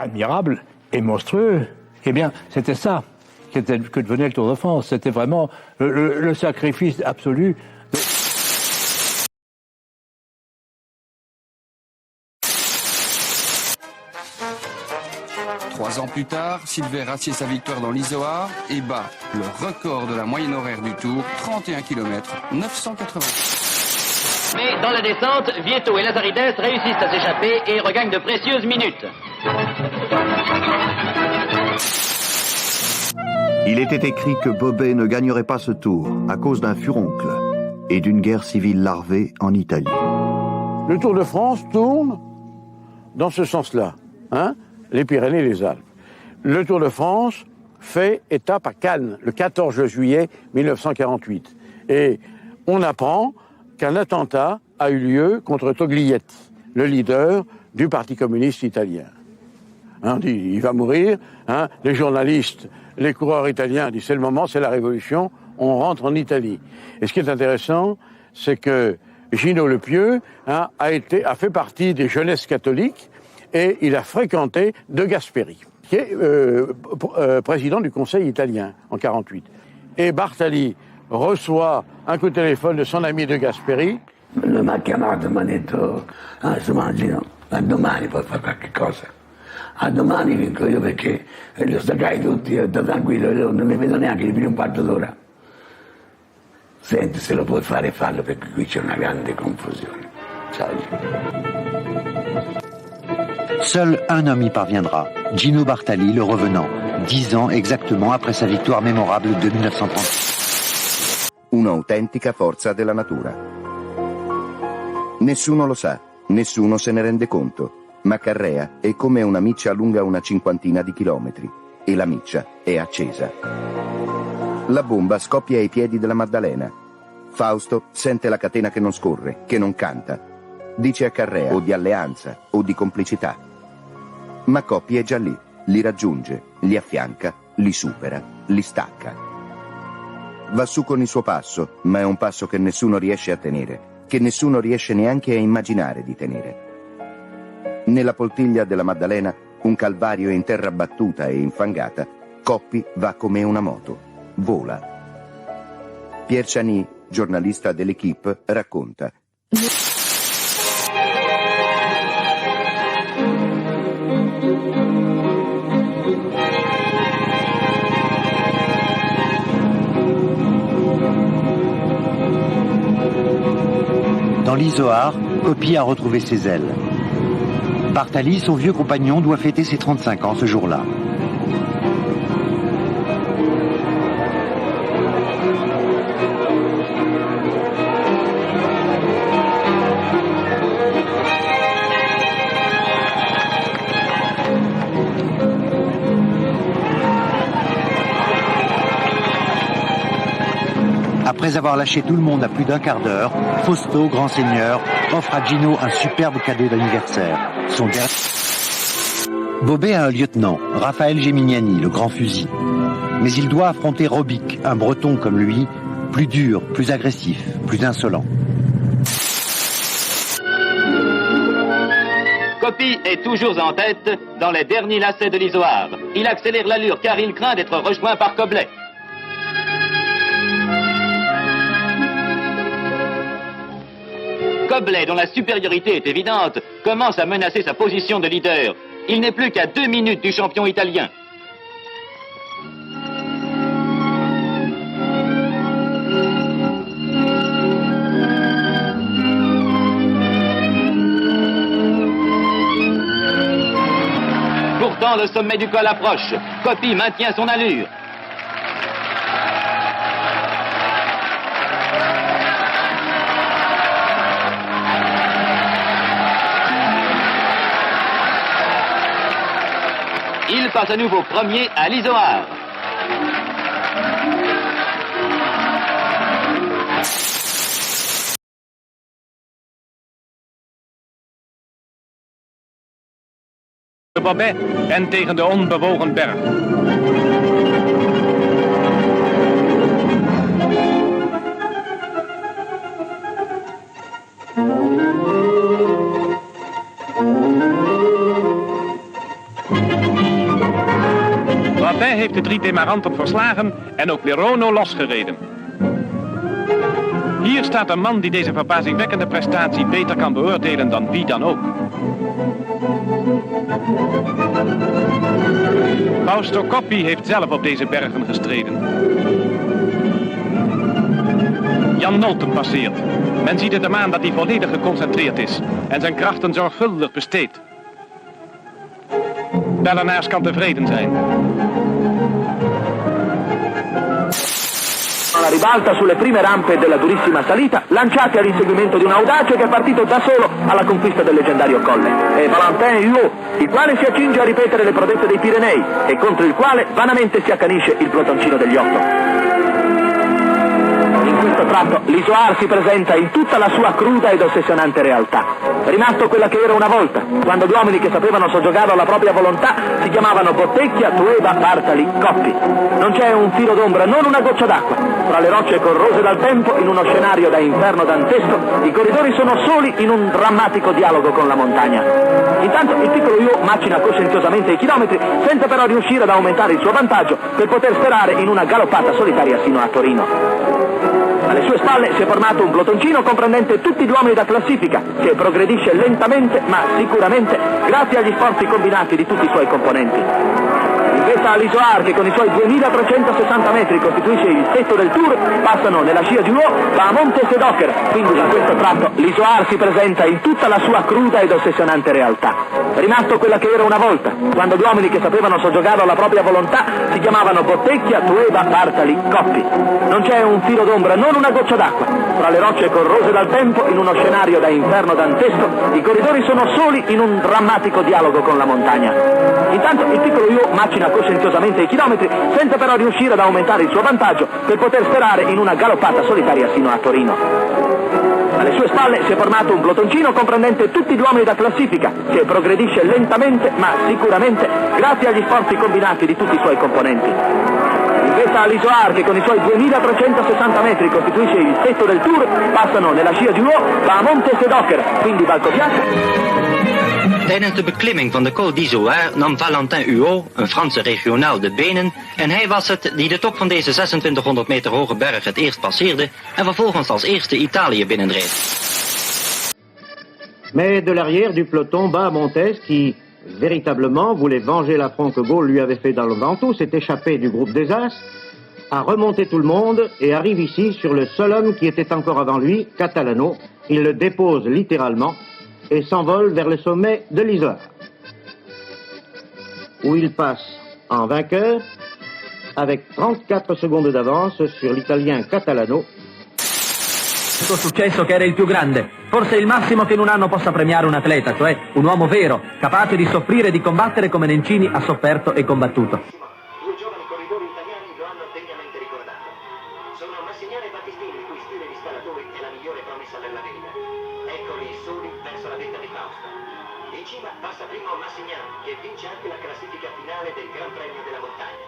admirable et monstrueux. Eh bien, c'était ça que devenait le Tour de France. C'était vraiment le sacrifice absolu. 3 ans plus tard, Silver assied sa victoire dans l'Izoard et bat le record de la moyenne horaire du Tour, 31 km 980. Mais dans la descente, Vietto et Lazaridès réussissent à s'échapper et regagnent de précieuses minutes. Il était écrit que Bobet ne gagnerait pas ce tour à cause d'un furoncle et d'une guerre civile larvée en Italie. Le Tour de France tourne dans ce sens-là, hein, les Pyrénées et les Alpes. Le Tour de France fait étape à Cannes, le 14 juillet 1948. Et on apprend qu'un attentat a eu lieu contre Togliatti, le leader du Parti communiste italien. Hein, on dit, il va mourir. Hein, les journalistes, les coureurs italiens disent, c'est le moment, c'est la révolution, on rentre en Italie. Et ce qui est intéressant, c'est que Gino Lepieux a fait partie des jeunesses catholiques et il a fréquenté De Gasperi, qui est président du Conseil italien en 1948. Et Bartali reçoit un coup de téléphone de son ami De Gasperi. Lui mi ha chiamato e mi ha detto, Mangino, a domani puoi fare qualche cosa. A domani vinco io perché li ho staccati tutti, ho detto tranquillo, non mi vedo neanche di più un quarto d'ora. Senti, se lo puoi fare, fallo perché qui c'è una grande confusione. Ciao. Seul un homme y parviendra, Gino Bartali, le revenant, 10 ans exactement après sa victoire mémorable de 1930. Un'autentica forza della natura. Nessuno lo sa, nessuno se ne rende conto, ma Carrea è come una miccia lunga una cinquantina di chilometri e la miccia è accesa. La bomba scoppia ai piedi della Maddalena. Fausto sente la catena che non scorre, che non canta. Dice a Carrea o di alleanza o di complicità. Ma Coppi è già lì, li raggiunge, li affianca, li supera, li stacca. Va su con il suo passo, ma è un passo che nessuno riesce a tenere, che nessuno riesce neanche a immaginare di tenere. Nella poltiglia della Maddalena, un calvario in terra battuta e infangata, Coppi va come una moto, vola. Pierre Chani, giornalista dell'Equipe, racconta. Dans l'Izoard, Coppi a retrouvé ses ailes. Bartali, son vieux compagnon, doit fêter ses 35 ans ce jour-là. Après avoir lâché tout le monde à plus d'un quart d'heure, Fausto, grand seigneur, offre à Gino un superbe cadeau d'anniversaire. Son dernier... Bobet a un lieutenant, Raphaël Geminiani, le grand fusil. Mais il doit affronter Robic, un breton comme lui, plus dur, plus agressif, plus insolent. Coppi est toujours en tête dans les derniers lacets de l'Izoard. Il accélère l'allure car il craint d'être rejoint par Coblet. Coblet, dont la supériorité est évidente, commence à menacer sa position de leader. Il n'est plus qu'à 2 minutes du champion italien. Pourtant, le sommet du col approche. Coppi maintient son allure. Il passe à nouveau premier à l'Izoard. Bobet en tegen de onbewogen berg. heeft de 3 demaranten verslagen en ook Lerono losgereden. Hier staat een man die deze verbazingwekkende prestatie beter kan beoordelen dan wie dan ook. Fausto Coppi heeft zelf op deze bergen gestreden. Jan Nolten passeert. Men ziet het hem aan dat hij volledig geconcentreerd is en zijn krachten zorgvuldig besteedt. Bellenaars kan tevreden zijn. La ribalta sulle prime rampe della durissima salita, lanciati all'inseguimento di un audace che è partito da solo alla conquista del leggendario colle. È Valentin Huot, il quale si accinge a ripetere le prodezze dei Pirenei e contro il quale vanamente si accanisce il plutoncino degli 8. In questo tratto l'Isoar si presenta in tutta la sua cruda ed ossessionante realtà. Rimasto quella che era una volta, quando gli uomini che sapevano soggiogare alla propria volontà si chiamavano Bottecchia, Tueba, Bartali, Coppi. Non c'è un filo d'ombra, non una goccia d'acqua. Tra le rocce corrose dal tempo, in uno scenario da inferno dantesco, i corridori sono soli in un drammatico dialogo con la montagna. Intanto il piccolo Huot macina coscienziosamente i chilometri, senza però riuscire ad aumentare il suo vantaggio per poter sperare in una galoppata solitaria sino a Torino. Alle sue spalle si è formato un plutoncino comprendente tutti gli uomini da classifica, che progredisce lentamente ma sicuramente grazie agli sforzi combinati di tutti i suoi componenti. In vetta all'Isoar, che con i suoi 2360 metri costituisce il tetto del Tour, passano nella scia di Huot da Monte Sedocker, quindi da questo tratto l'Isoar si presenta in tutta la sua cruda ed ossessionante realtà. Rimasto quella che era una volta, quando gli uomini che sapevano soggiogare alla propria volontà si chiamavano Bottecchia, Tueba, Bartali, Coppi. Non c'è un filo d'ombra, non una goccia d'acqua. Tra le rocce corrose dal tempo, in uno scenario da inferno dantesco, i corridori sono soli in un drammatico dialogo con la montagna. Intanto il piccolo Huot macina coscienziosamente i chilometri, senza però riuscire ad aumentare il suo vantaggio per poter sperare in una galoppata solitaria sino a Torino. Alle sue spalle si è formato un plutoncino comprendente tutti gli uomini da classifica, che progredisce lentamente ma sicuramente grazie agli sforzi combinati di tutti i suoi componenti. In vetta all'Isoar, che con i suoi 2360 metri costituisce il tetto del Tour, passano nella scia di Huot da Monte Sedocker, quindi Valcopiazza. Tijdens de beklimming van de Col d'Izoard nam Valentin Huot, een Franse regionaal, de benen en hij was het die de top van deze 2600 meter hoge berg het eerst passeerde en vervolgens als eerste Italië binnenreed. Mais de l'arrière du peloton bat Montes qui, véritablement, voulait venger l'affront que Gaulle lui avait fait dans le Ventoux, s'est échappé du groupe des As, a remonté tout le monde et arrive ici sur le seul homme qui était encore avant lui, Catalano. Il le dépose littéralement et s'envole vers le sommet de l'Isoar, où il passe en vainqueur avec 34 secondes d'avance sur l'Italien Catalano. Questo successo che era il più grande, forse il massimo che in un anno possa premiare un atleta, cioè un uomo vero, capace di soffrire e di combattere come Nencini ha sofferto e combattuto. Due giovani corridori italiani lo hanno degnamente ricordato. Sono Massimiliano e Battistini, il cui stile di scalatori è la migliore promessa della vita. Eccoli soli verso la vetta di Fausto. In cima passa primo Massimiliano, che vince anche la classifica finale del Gran Premio della Montagna.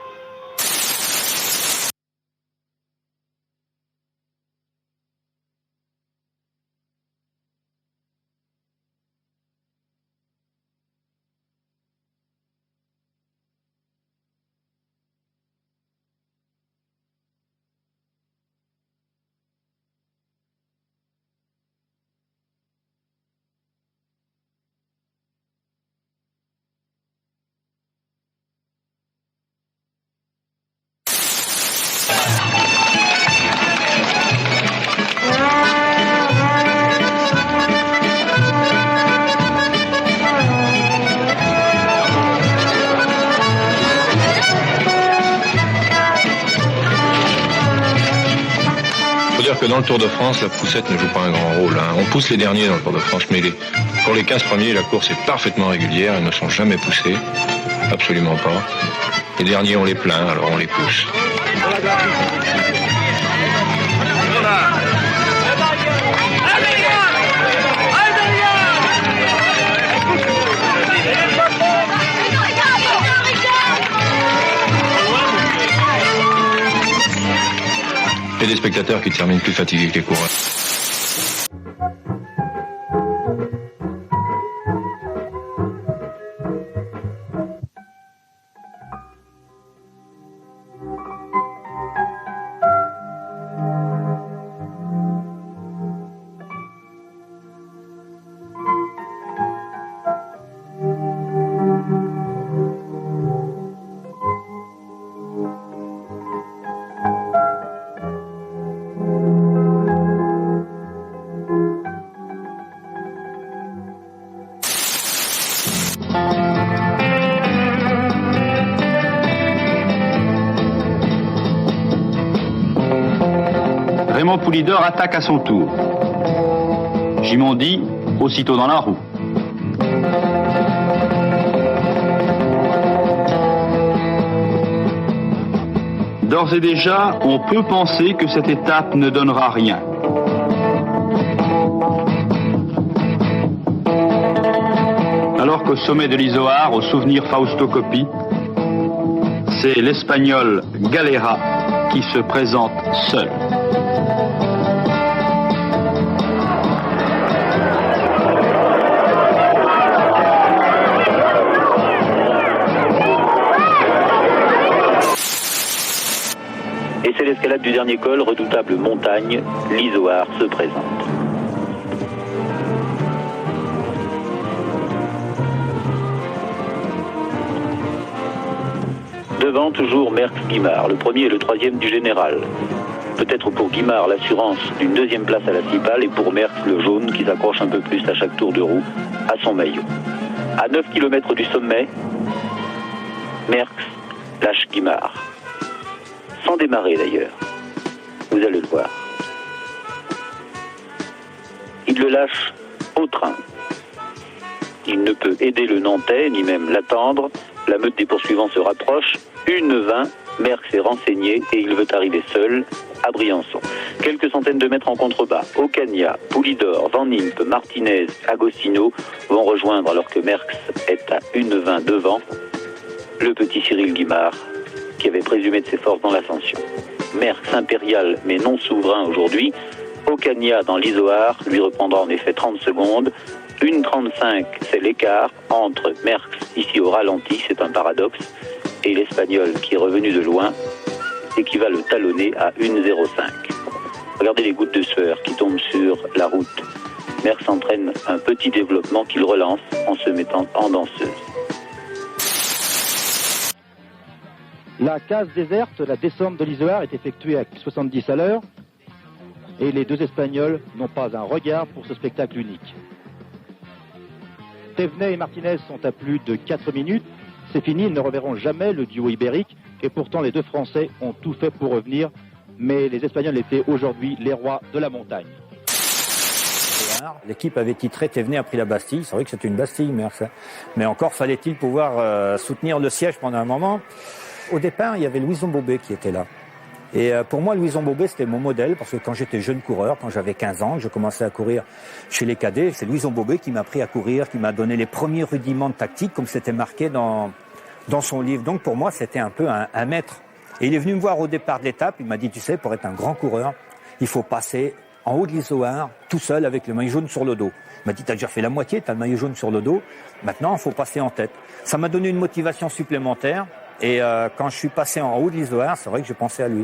Que dans le Tour de France, la poussette ne joue pas un grand rôle. Hein. On pousse les derniers dans le Tour de France, mais pour les 15 premiers, la course est parfaitement régulière. Ils ne sont jamais poussés. Absolument pas. Les derniers, on les plaint, alors on les pousse. Et des spectateurs qui terminent plus fatigués que les coureurs. Raymond Poulidor attaque à son tour. Gimondi, aussitôt dans la roue. D'ores et déjà, on peut penser que cette étape ne donnera rien. Alors qu'au sommet de l'Izoard, au souvenir Fausto Coppi, c'est l'Espagnol Galera qui se présente seul. Et c'est l'escalade du dernier col, redoutable montagne, l'Izoard se présente. Devant, toujours Merckx-Guimard, le premier et le troisième du général. Peut-être pour Guimard l'assurance d'une deuxième place à la Cipale et pour Merckx le jaune qui s'accroche un peu plus à chaque tour de roue à son maillot. À 9 km du sommet, Merckx lâche Guimard. Sans démarrer d'ailleurs. Vous allez le voir. Il le lâche au train. Il ne peut aider le Nantais, ni même l'attendre. La meute des poursuivants se rapproche. 1:20, Merckx est renseigné et il veut arriver seul à Briançon. Quelques centaines de mètres en contrebas, Ocaña, Poulidor, Van Impe, Martinez, Agostino vont rejoindre alors que Merckx est à 1:20 devant le petit Cyril Guimard qui avait présumé de ses forces dans l'ascension. Merckx impérial mais non souverain aujourd'hui, Ocaña dans l'Izoard lui reprendra en effet 30 secondes. 1:35, c'est l'écart entre Merckx ici au ralenti, c'est un paradoxe, et l'Espagnol qui est revenu de loin et qui va le talonner à 1:05. Regardez les gouttes de sueur qui tombent sur la route. Merckx entraîne un petit développement qu'il relance en se mettant en danseuse. La case déserte, la descente de l'Izoard est effectuée à 70 à l'heure et les deux Espagnols n'ont pas un regard pour ce spectacle unique. Thévenet et Martinez sont à plus de 4 minutes. C'est fini, ils ne reverront jamais le duo ibérique et pourtant les deux Français ont tout fait pour revenir. Mais les Espagnols étaient aujourd'hui les rois de la montagne. L'équipe avait titré Thévenet a pris la Bastille. C'est vrai que c'était une Bastille, mais encore fallait-il pouvoir soutenir le siège pendant un moment. Au départ, il y avait Louison Bobet qui était là. Et pour moi, Louison Bobet, c'était mon modèle, parce que quand j'étais jeune coureur, quand j'avais 15 ans, je commençais à courir chez les cadets, c'est Louison Bobet qui m'a appris à courir, qui m'a donné les premiers rudiments de tactique, comme c'était marqué dans son livre. Donc pour moi, c'était un peu un maître. Et il est venu me voir au départ de l'étape, il m'a dit, tu sais, pour être un grand coureur, il faut passer en haut de l'Izoard, tout seul, avec le maillot jaune sur le dos. Il m'a dit, t'as déjà fait la moitié, t'as le maillot jaune sur le dos, maintenant, il faut passer en tête. Ça m'a donné une motivation supplémentaire. Et quand je suis passé en haut de l'Izoard, c'est vrai que j'ai pensé à lui.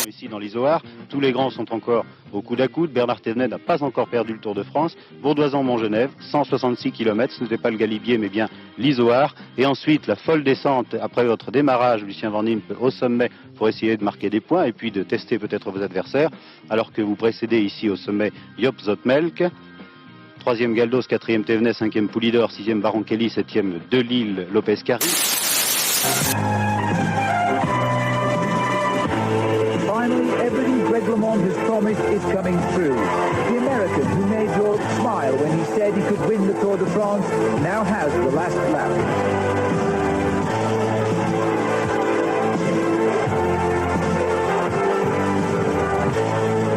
Ici dans l'Izoard, tous les grands sont encore au coude à coude. Bernard Thévenet n'a pas encore perdu le Tour de France. Bourdoisan-Montgenèvre, 166 km, ce n'était pas le Galibier mais bien l'Izoard. Et ensuite la folle descente après votre démarrage, Lucien Van Impe, au sommet pour essayer de marquer des points et puis de tester peut-être vos adversaires. Alors que vous précédez ici au sommet Joop Zoetemelk. 3e Galdos, 4e Thévenet, 5e Poulidor, 6e Baron Kelly, 7e Delille Lopez Cari. Finally, everything Greg LeMond has promised is coming true. The American who made Europe smile when he said he could win the Tour de France now has the last lap.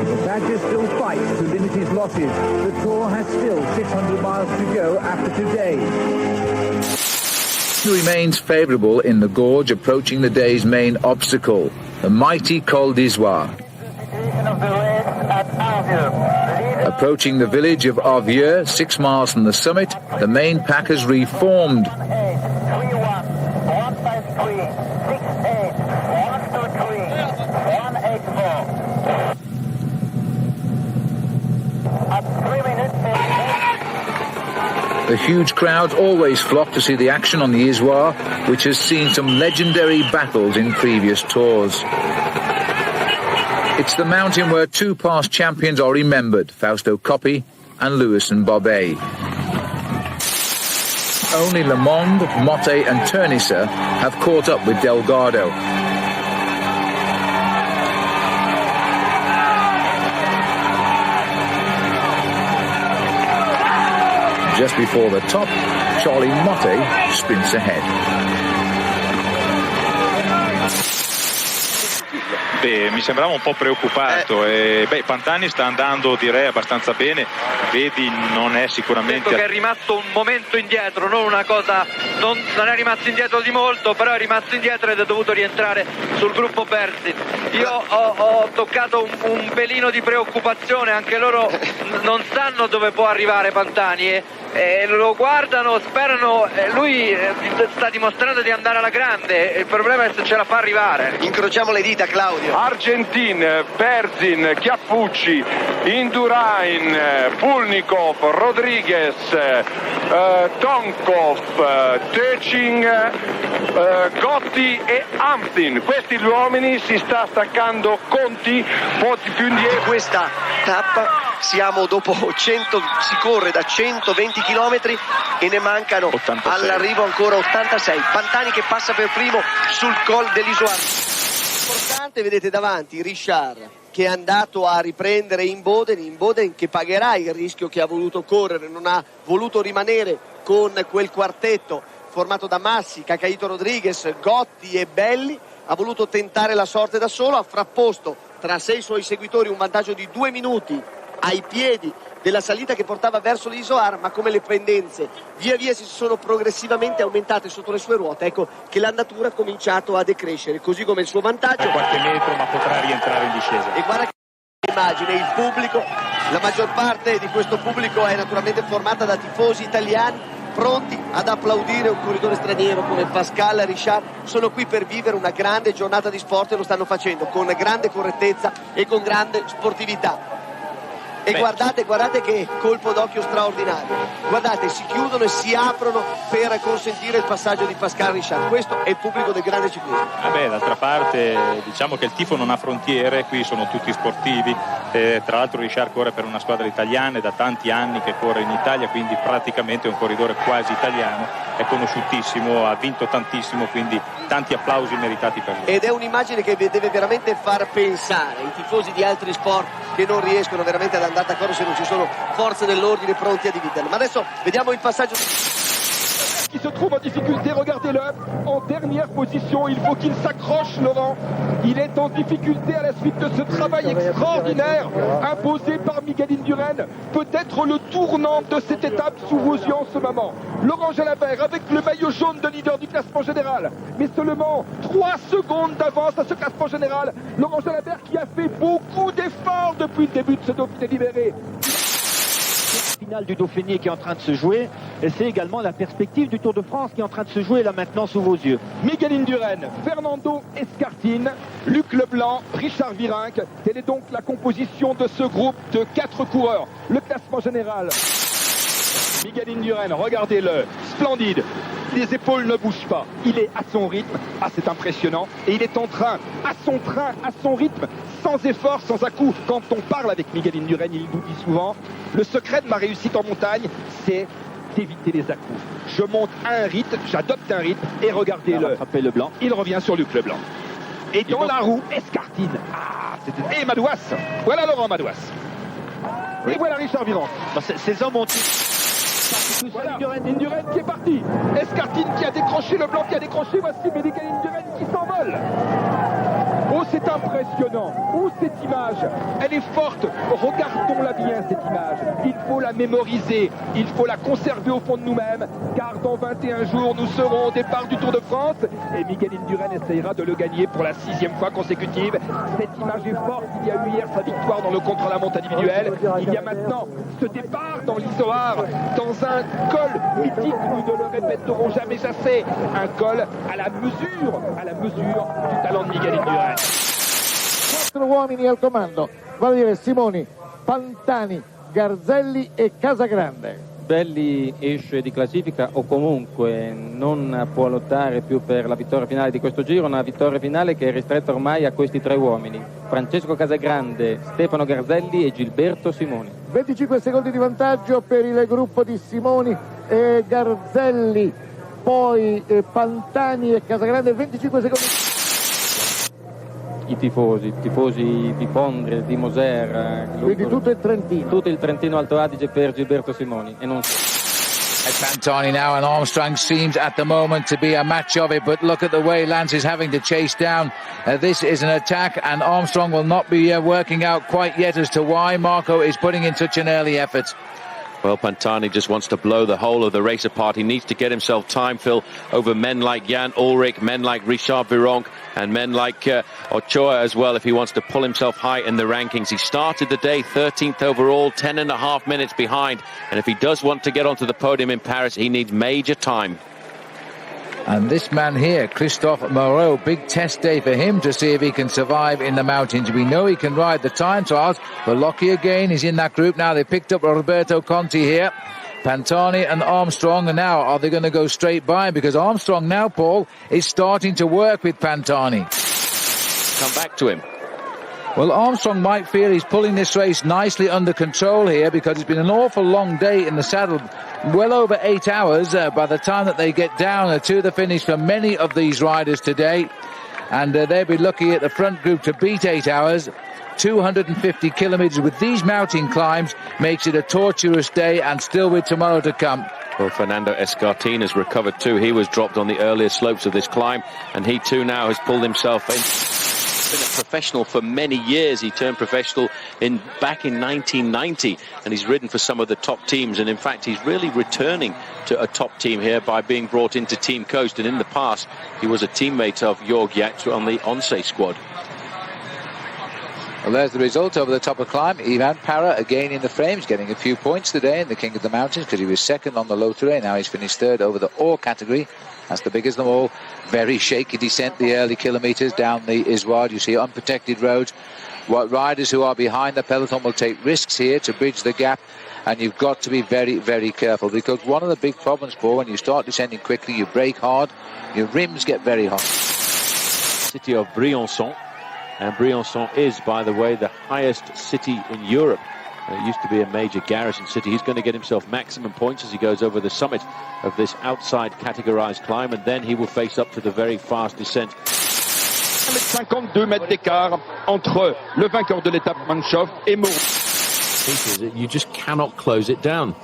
The Badger still fights to limit his losses. The Tour has still 600 miles to go after today. Remains favourable in the gorge approaching the day's main obstacle, the mighty Col d'Izoard. Approaching the village of Arvieux, 6 miles from the summit, the main pack has reformed. The huge crowds always flock to see the action on the Izoard, which has seen some legendary battles in previous tours. It's the mountain where two past champions are remembered, Fausto Coppi and Lewis and Bobet. Only Le Monde, Motte and Turnissa have caught up with Delgado. Just before the top, Charlie Motte sprints ahead. Beh, mi sembrava un po' preoccupato. Pantani sta andando, direi, abbastanza bene. Vedi, non è sicuramente... Che è rimasto un momento indietro, non una cosa... Non è rimasto indietro di molto, però è rimasto indietro ed è dovuto rientrare sul gruppo Berzin. Io ho toccato un pelino di preoccupazione, anche loro non sanno dove può arrivare Pantani lo guardano, sperano, lui sta dimostrando di andare alla grande, il problema è se ce la fa arrivare. Incrociamo le dita, Claudio. Argentin, Berzin, Chiappucci, Indurain, Pulnikov, Rodriguez, Tonkov, Töcing, Gotti e Amtin. Questi gli uomini, si sta staccando Conti, po' più indietro. Questa tappa siamo dopo 100, si corre da 120 km e ne mancano 86. All'arrivo ancora 86. Pantani che passa per primo sul Col dell'Isoar. Importante, vedete davanti Richard che è andato a riprendere in Boden che pagherà il rischio che ha voluto correre, non ha voluto rimanere con quel quartetto formato da Massi, Cacaito Rodriguez, Gotti e Belli, ha voluto tentare la sorte da solo, ha frapposto tra sé e i suoi seguitori un vantaggio di 2 minuti ai piedi della salita che portava verso l'Isoar, ma come le pendenze via via si sono progressivamente aumentate sotto le sue ruote, ecco che l'andatura ha cominciato a decrescere, così come il suo vantaggio. Qualche metro, ma potrà rientrare in discesa. E guarda che immagine, il pubblico, la maggior parte di questo pubblico è naturalmente formata da tifosi italiani pronti ad applaudire un corridore straniero come Pascal Richard. Sono qui per vivere una grande giornata di sport e lo stanno facendo con grande correttezza e con grande sportività. E guardate che colpo d'occhio straordinario. Guardate, si chiudono e si aprono per consentire il passaggio di Pascal Richard. Questo è il pubblico del grande ciclismo. D'altra parte diciamo che il tifo non ha frontiere, qui sono tutti sportivi. Tra l'altro Richard corre per una squadra italiana, è da tanti anni che corre in Italia, quindi praticamente è un corridore quasi italiano, è conosciutissimo, ha vinto tantissimo, quindi tanti applausi meritati per lui. Ed è un'immagine che deve veramente far pensare i tifosi di altri sport che non riescono veramente ad andare d'accordo se non ci sono forze dell'ordine pronti a dividerlo. Ma adesso vediamo il passaggio. Qui se trouve en difficulté, regardez-le, en dernière position, il faut qu'il s'accroche, Laurent. Il est en difficulté à la suite de ce travail extraordinaire imposé par Miguel Indurain. Peut-être le tournant de cette étape sous vos yeux en ce moment. Laurent Jalabert avec le maillot jaune de leader du classement général, mais seulement 3 secondes d'avance à ce classement général. Laurent Jalabert qui a fait beaucoup d'efforts depuis le début de ce Dauphiné libéré. Finale du Dauphiné qui est en train de se jouer, et c'est également la perspective du Tour de France qui est en train de se jouer là maintenant sous vos yeux. Miguel Indurain, Fernando Escartin, Luc Leblanc, Richard Virenque, telle est donc la composition de ce groupe de 4 coureurs. Le classement général. Miguel Indurain, regardez-le, splendide. Les épaules ne bougent pas. Il est à son rythme. Ah, c'est impressionnant. Et il est en train, à son rythme, sans effort, sans à-coup. Quand on parle avec Miguel Indurain, il nous dit souvent, le secret de ma réussite en montagne, c'est d'éviter les à-coups. Je monte à un rythme, j'adopte un rythme, et regardez-le. Leblanc. Il revient sur Luc Leblanc. Et dans la roue, Escartine. Et Madouas. Voilà Laurent Madouas. Et voilà Richard Virenque. Ces hommes ont... Voilà, Indurain qui est parti. Escartine qui a décroché, Leblanc qui a décroché. Voici Miguel Indurain qui s'envole. Oh, c'est impressionnant. Oh, cette image, elle est forte. Regardons-la bien, cette image. Il faut la mémoriser. Il faut la conserver au fond de nous-mêmes. Car dans 21 jours, nous serons au départ du Tour de France. Et Miguel Indurain essayera de le gagner pour la 6e fois consécutive. Cette image est forte. Il y a eu hier sa victoire dans le contre-la-montre individuel. Il y a maintenant ce départ dans l'Isoar, dans un col mythique. Nous ne le répéterons jamais assez. Un col à la mesure du talent de Miguel Indurain. 4 uomini al comando, vale a dire Simoni, Pantani, Garzelli e Casagrande. Belli esce di classifica o comunque non può lottare più per la vittoria finale di questo giro, una vittoria finale che è ristretta ormai a questi 3 uomini: Francesco Casagrande, Stefano Garzelli e Gilberto Simoni. 25 secondi di vantaggio per il gruppo di Simoni e Garzelli, poi Pantani e Casagrande, 25 secondi. I tifosi di Pondre, di Moser, quindi tutto il Trentino Alto Adige per Gilberto Simoni e non solo. Pantani now, and Armstrong seems at the moment to be a match of it, but look at the way Lance is having to chase down. This is an attack, and Armstrong will not be working out quite yet as to why Marco is putting in such an early effort. Well, Pantani just wants to blow the whole of the race apart. He needs to get himself time, Phil, over men like Jan Ullrich, men like Richard Virenque, and men like Ochoa as well, if he wants to pull himself high in the rankings. He started the day 13th overall, 10.5 minutes behind. And if he does want to get onto the podium in Paris, he needs major time. And this man here, Christophe Moreau, big test day for him to see if he can survive in the mountains. We know he can ride the time trials. Velocchi again is in that group now. They picked up Roberto Conti here. Pantani and Armstrong, and now are they going to go straight by? Because Armstrong now, Paul, is starting to work with Pantani. Come back to him. Well, Armstrong might feel he's pulling this race nicely under control here, because it's been an awful long day in the saddle, well over 8 hours by the time that they get down to the finish for many of these riders today. And they'll be lucky at the front group to beat 8 hours. 250 kilometres with these mountain climbs makes it a torturous day, and still with tomorrow to come. Well, Fernando Escartin has recovered too. He was dropped on the earlier slopes of this climb, and he too now has pulled himself in. Been a professional for many years. He turned professional back in 1990, and he's ridden for some of the top teams, and in fact he's really returning to a top team here by being brought into Team Coast, and in the past he was a teammate of Jorg Yachts on the Once squad. Well, there's the result over the top of climb. Ivan Para again in the frames, getting a few points today in the King of the Mountains, because he was second on the low terrain. Now he's finished third over the ore category. That's the biggest of them all. Very shaky descent the early kilometres down the Izoard. You see unprotected roads. What riders who are behind the peloton will take risks here to bridge the gap, and you've got to be very, very careful, because one of the big problems, Paul, when you start descending quickly, you brake hard, your rims get very hot. City of Briançon. And Briançon is, by the way, the highest city in Europe. It used to be a major garrison city. He's going to get himself maximum points as he goes over the summit of this outside categorized climb, and then he will face up to the very fast descent. 52 mètres d'écart entre le vainqueur de l'étape Manchoff et Moreau. You just cannot close it down.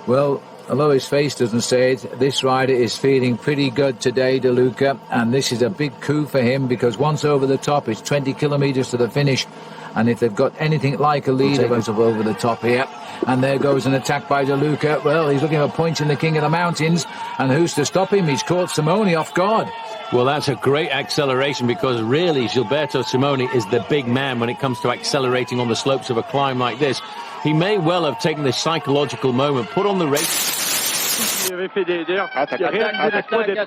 Well, although his face doesn't say it, this rider is feeling pretty good today, De Luca, and this is a big coup for him, because once over the top, it's 20 kilometres to the finish, and if they've got anything like a lead, they're over the top here. And there goes an attack by De Luca. Well, he's looking for points in the King of the Mountains, and who's to stop him? He's caught Simoni off guard. Well, that's a great acceleration, because really Gilberto Simoni is the big man when it comes to accelerating on the slopes of a climb like this. He may well have taken this psychological moment, put on the race. Il avait fait d'ailleurs, il a réalisé l'exploit d'être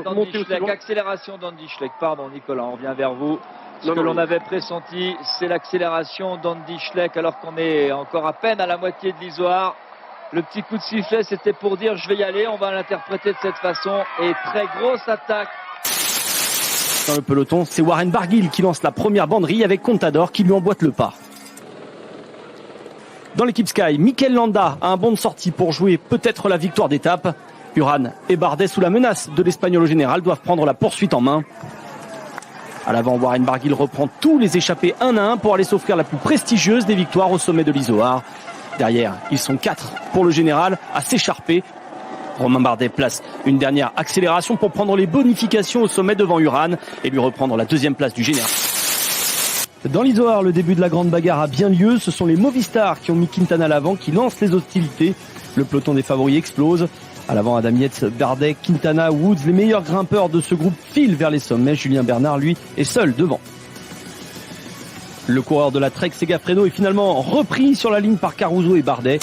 remonté aussi loin. Accélération d'Andy Schleck. Pardon Nicolas, on revient vers vous. Ce que l'on avait pressenti, c'est l'accélération d'Andy Schleck, alors qu'on est encore à peine à la moitié de l'Izoard. Le petit coup de sifflet, c'était pour dire je vais y aller, on va l'interpréter de cette façon, et très grosse attaque. Dans le peloton, c'est Warren Barguil qui lance la première banderille avec Contador qui lui emboîte le pas. Dans l'équipe Sky, Mikel Landa a un bon de sortie pour jouer peut-être la victoire d'étape. Uran et Bardet, sous la menace de l'Espagnol au général, doivent prendre la poursuite en main. À l'avant, Warren Barguil reprend tous les échappés un à un pour aller s'offrir la plus prestigieuse des victoires au sommet de l'Izoard. Derrière, ils sont 4 pour le général à s'écharper. Romain Bardet place une dernière accélération pour prendre les bonifications au sommet devant Uran et lui reprendre la deuxième place du général. Dans l'Izoard, le début de la grande bagarre a bien lieu. Ce sont les Movistar qui ont mis Quintana à l'avant, qui lancent les hostilités. Le peloton des favoris explose. À l'avant, Adam Yates, Bardet, Quintana, Woods, les meilleurs grimpeurs de ce groupe filent vers les sommets. Julien Bernard, lui, est seul devant. Le coureur de la Trek Segafredo est finalement repris sur la ligne par Caruso et Bardet.